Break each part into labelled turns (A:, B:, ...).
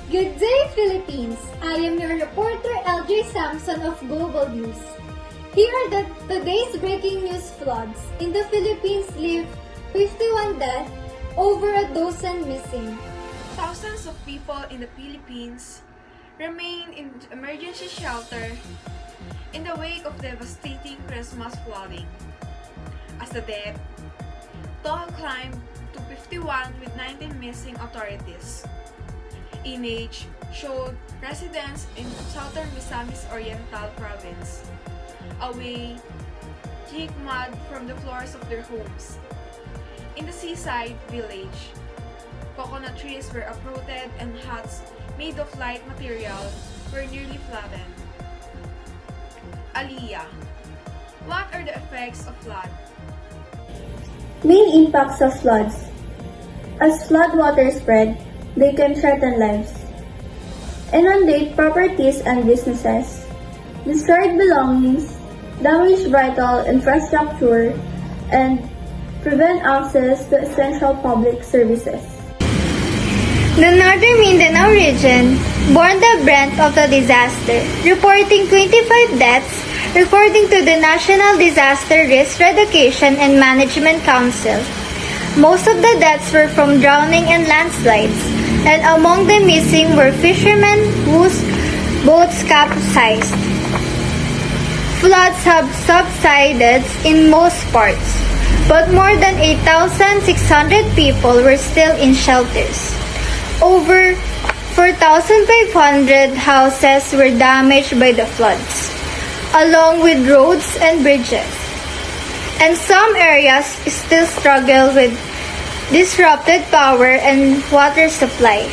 A: Good day, Philippines! I am your reporter LJ Samson of Global News. Here are today's breaking news floods. In the Philippines live 51 deaths, over a dozen missing.
B: Thousands of people in the Philippines remain in emergency shelter in the wake of devastating Christmas flooding. As the death toll climbed to 51 with 19 missing, authorities. Image showed residents in southern Misamis Oriental province away thick mud from the floors of their homes. In the seaside village, coconut trees were uprooted and huts made of light material were nearly flattened. Aliah, what are the effects of flood?
C: Main impacts of floods. As floodwaters spread, they can threaten lives, inundate properties and businesses, destroy belongings, damage vital infrastructure, and prevent access to essential public services.
D: The northern Mindanao region bore the brunt of the disaster, reporting 25 deaths according to the National Disaster Risk Reduction and Management Council. Most of the deaths were from drowning and landslides, and among the missing were fishermen whose boats capsized. Floods have subsided in most parts, but more than 8,600 people were still in shelters. Over 4,500 houses were damaged by the floods, along with roads and bridges. And some areas still struggle with disrupted power and water supply.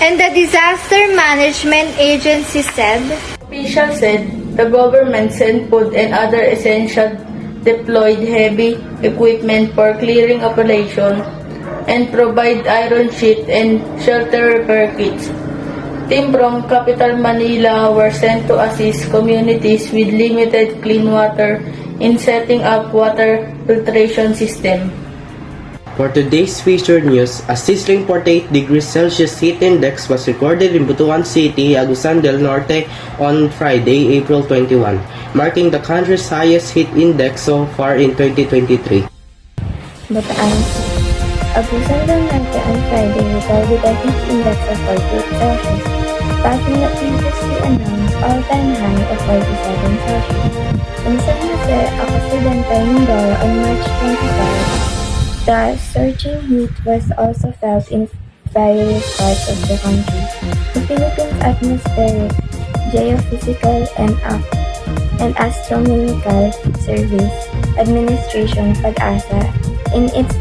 D: And the Disaster Management Agency said,
E: Officials said the government sent food and other essential, deployed heavy equipment for clearing operation, and provide iron sheet and shelter repair kits. Team from Capital Manila were sent to assist communities with limited clean water in setting up water filtration system.
F: For today's featured news, a sizzling 48 degrees Celsius heat index was recorded in Butuan City, Agusan del Norte on Friday, April 21, marking the country's highest heat index so far in 2023.
C: Bataan, Agusan del Norte on Friday recorded a heat index of 48 Celsius, passing the previously announced all-time high of 47 Celsius. In San Jose, Occidental Mindoro on March 25, the surging heat was also felt in various parts of the country. The Philippines Atmospheric, Geophysical, and Astronomical Service Administration (PAGASA) in its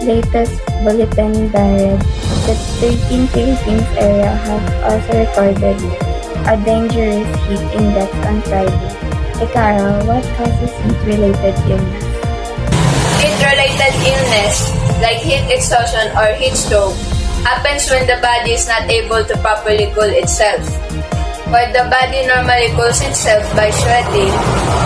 C: latest bulletin barred that 13 Philippines areas have also recorded a dangerous heat index on Friday. Lecarra, what causes heat-related illness?
G: Heat-related illness, like heat exhaustion or heat stroke, happens when the body is not able to properly cool itself. While the body normally cools itself by sweating,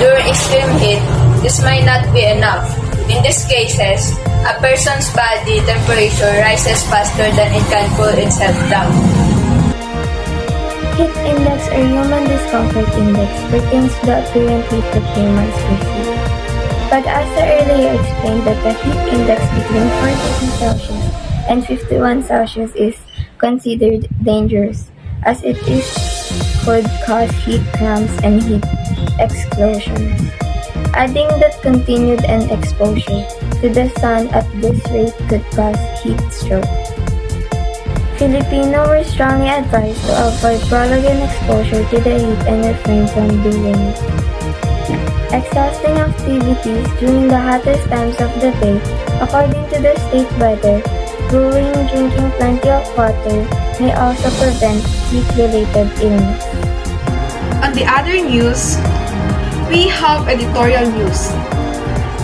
G: during extreme heat, this might not be enough. In these cases, a person's body temperature rises faster than it can cool itself down.
C: Heat index or human discomfort index pertains to the apparent heat of human species. PAGASA earlier explained that the heat index between 42 Celsius and 51 Celsius is considered dangerous, as it could cause heat cramps and heat explosions. Adding that continued exposure to the sun at this rate could cause heat stroke. Filipinos were strongly advised to avoid prolonged exposure to the heat and refrain from doing it. Exhausting activities during the hottest times of the day, according to the state weather, brewing, drinking plenty of water may also prevent heat-related illness.
B: On the other news, we have editorial news.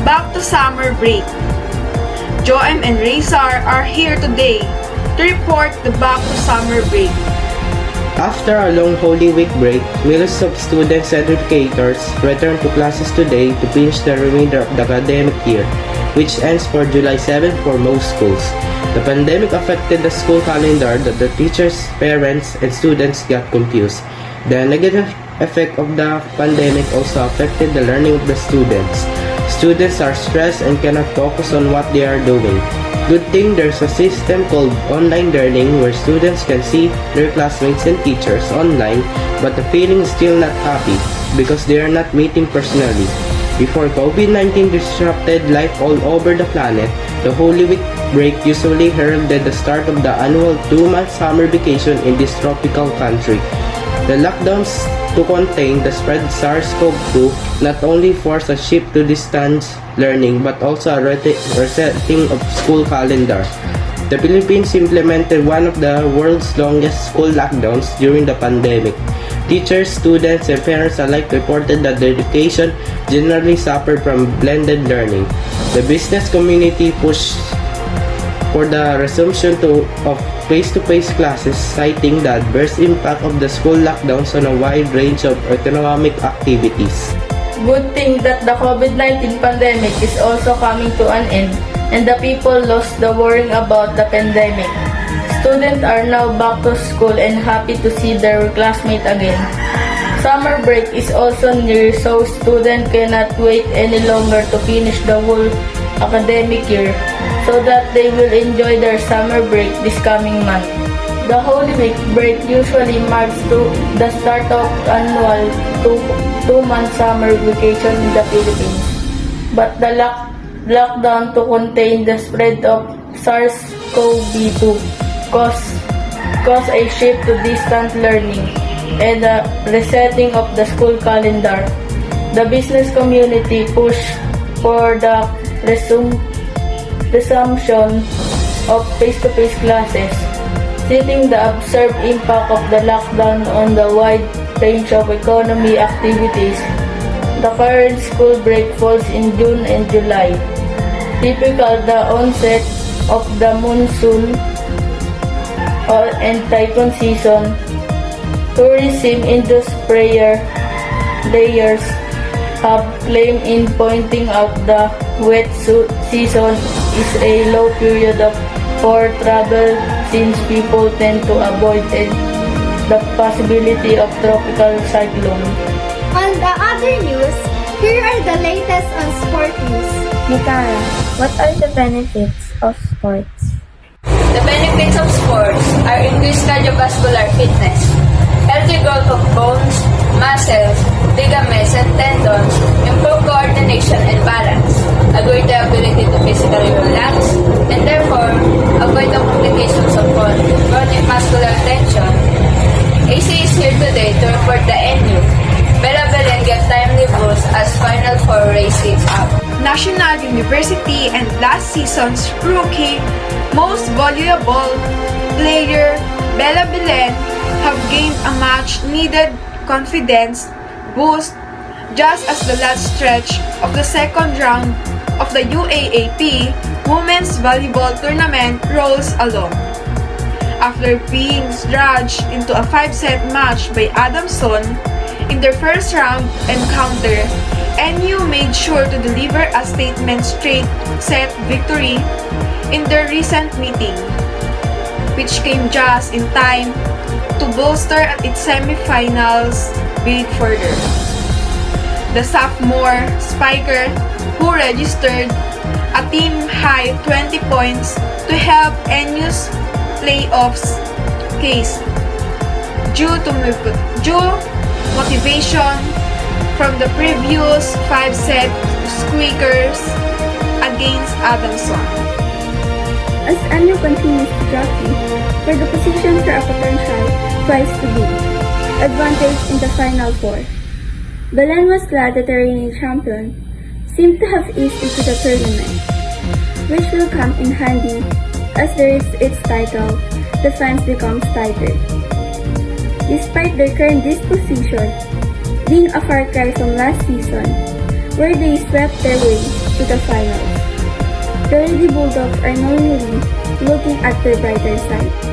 B: Back to summer break. Joem and Razar are here today to report the back to summer break.
F: After a long Holy Week break, millions of students and educators return to classes today to finish the remainder of the academic year, which ends for July 7 for most schools. The pandemic affected the school calendar that the teachers, parents, and students got confused. The negative effect of the pandemic also affected the learning of the students. Students are stressed and cannot focus on what they are doing. Good thing there's a system called online learning where students can see their classmates and teachers online, but the feeling is still not happy because they are not meeting personally. Before COVID-19 disrupted life all over the planet, the Holy Week break usually heralded the start of the annual 2-month summer vacation in this tropical country. The lockdowns to contain the spread of SARS-CoV-2 not only forced a shift to distance learning but also a resetting of school calendar. The Philippines implemented one of the world's longest school lockdowns during the pandemic. Teachers, students, and parents alike reported that their education generally suffered from blended learning. The business community pushed for the resumption of face-to-face classes, citing the adverse impact of the school lockdowns on a wide range of economic activities.
E: Good thing that the COVID-19 pandemic is also coming to an end and the people lost the worrying about the pandemic. Students are now back to school and happy to see their classmates again. Summer break is also near, so students cannot wait any longer to finish the whole academic year so that they will enjoy their summer break this coming month. The Holy Week break usually marks the start of annual 2-month summer vacation in the Philippines. But the lockdown to contain the spread of SARS-CoV-2 caused a shift to distant learning and a resetting of the school calendar. The business community pushed for the resumption of face-to-face classes, citing the observed impact of the lockdown on the wide range of economy activities. The current school break falls in June and July. Typical the onset of the monsoon and typhoon season. Tourism industry layers have claimed in pointing out the wet season is a low period for travel since people tend to avoid the possibility of tropical cyclone.
A: On the other news, here are the latest on sport news.
C: Lecarra, what are the benefits of sports?
G: The benefits of sports are increased cardiovascular fitness, healthy growth of bones, muscles, ligaments, and tendons, improved coordination and balance, a greater ability to physically relax, and therefore avoid the complications of chronic muscular tension. Acie is here today to report the NU. Bella Belen get timely boost as Final Four race heats up.
B: National University and last season's rookie, most valuable player, Bella Belen, have gained a much-needed confidence boost just as the last stretch of the second round of the UAAP Women's Volleyball Tournament rolls along. After being dragged into a 5-set match by Adamson in their first round encounter, NU made sure to deliver a statement straight set victory in their recent meeting, which came just in time to bolster its semifinals bid further. The sophomore spiker, who registered a team-high 20 points to help NU's playoffs case due motivation from the previous 5-set squeakers against Adamson.
C: As NU continues to jockey for the position for a potential prize-to-be advantage in the Final Four, Belen was glad that the reigning champion seemed to have eased into the tournament, which will come in handy as its title defense becomes tighter. Despite their current disposition being a far cry from last season, where they swept their way to the finals, the Lady Bulldogs are normally looking at their brighter side.